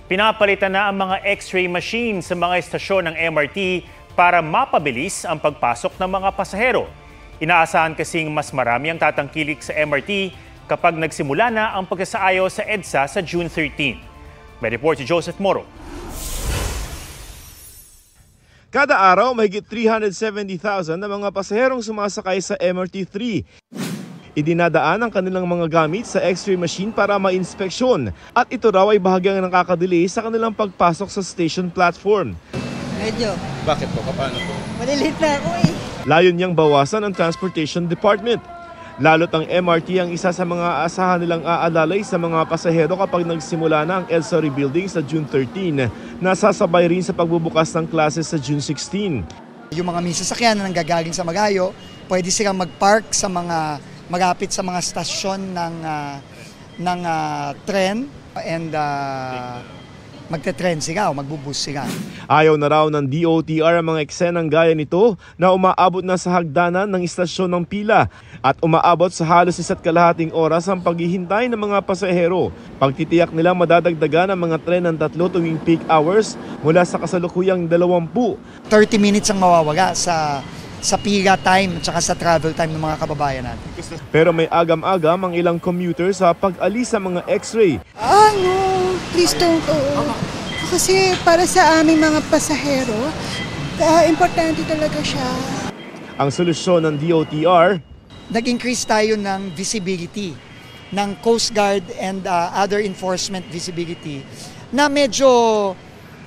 Pinapalitan na ang mga X-ray machine sa mga estasyon ng MRT para mapabilis ang pagpasok ng mga pasahero. Inaasahan kasing mas marami ang tatangkilik sa MRT kapag nagsimula na ang pagsasaayos sa EDSA sa June 13. May report si Joseph Moro. Kada araw, mahigit 370,000 na mga pasaherong sumasakay sa MRT-3. Idinadaan ang kanilang mga gamit sa X-ray machine para ma-inspeksyon at ito raw ay bahagyang nakakadelay sa kanilang pagpasok sa station platform. Medyo. Bakit po? Paano po? Malilate na ako eh. Layon niyang bawasan ang Transportation Department. Lalo't ang MRT ang isa sa mga asahan nilang aalalay sa mga pasahero kapag nagsimula na ang EDSA rebuilding sa June 13 na sasabay rin sa pagbubukas ng klase sa June 16. Yung mga sasakyan na nanggagaling sa Magayo, pwede silang mag-park sa mga malapit sa mga stasyon ng tren and magte-tren sila o magbubus sila. Ayaw na raw ng DOTR ang mga eksenang gaya nito na umaabot na sa hagdanan ng istasyon ng pila at umaabot sa halos 1.5 oras ang paghihintay ng mga pasahero. Pagtitiyak nila madadagdagan ang mga tren ng 3 tuwing peak hours mula sa kasalukuyang 20. 30 minutes ang mawawala sa pila time at sa travel time ng mga kababayan natin. Pero may agam-agam ang ilang commuter sa pag-alis sa mga X-ray. No, please don't go. Kasi para sa aming mga pasahero, importante talaga siya. Ang solusyon ng DOTR, nag-increase tayo ng visibility ng Coast Guard and other enforcement visibility na medyo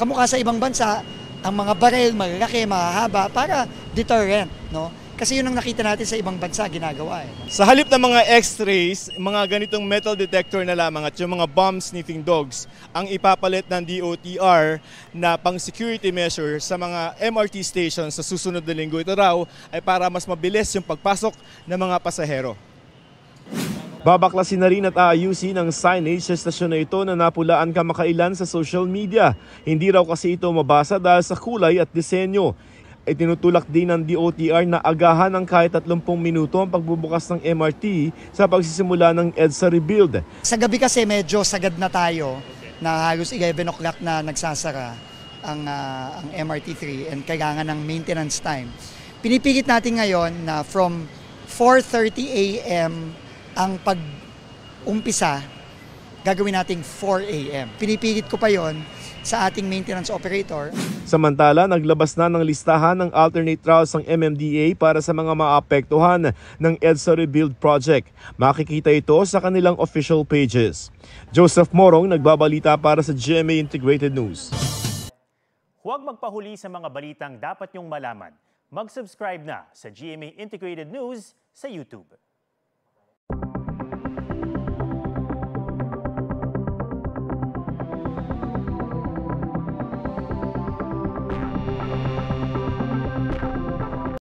kamukha sa ibang bansa, ang mga baril malalaki, mahahaba para deterrent, no? Kasi yun ang nakita natin sa ibang bansa ginagawa eh. sa halip ng mga X-rays, mga ganitong metal detector na lamang at yung mga bomb sniffing dogs ang ipapalit ng DOTR na pang security measure sa mga MRT stations sa susunod na linggo. Ito raw ay para mas mabilis yung pagpasok ng mga pasahero. Babaklasin na rin at aayusin ang signage sa estasyon na ito na napulaan kamakailan sa social media. Hindi raw kasi ito mabasa dahil sa kulay at disenyo. Itinutulak din ng DOTR na agahan ng kahit 30 minuto ang pagbubukas ng MRT sa pagsisimula ng EDSA rebuild. Sa gabi kasi medyo sagad na tayo na halos 11 o'clock na nagsasara ang MRT3 and kailangan ng maintenance time. Pinipilit natin ngayon na from 4:30 a.m. ang pag-umpisa, gagawin nating 4 a.m. Pinipilit ko pa yon sa ating maintenance operator. Samantala, naglabas na ng listahan ng alternate routes ng MMDA para sa mga maapektuhan ng EDSA Rebuild Project. Makikita ito sa kanilang official pages. Joseph Morong, nagbabalita para sa GMA Integrated News. Huwag magpahuli sa mga balitang dapat niyong malaman. Mag-subscribe na sa GMA Integrated News sa YouTube.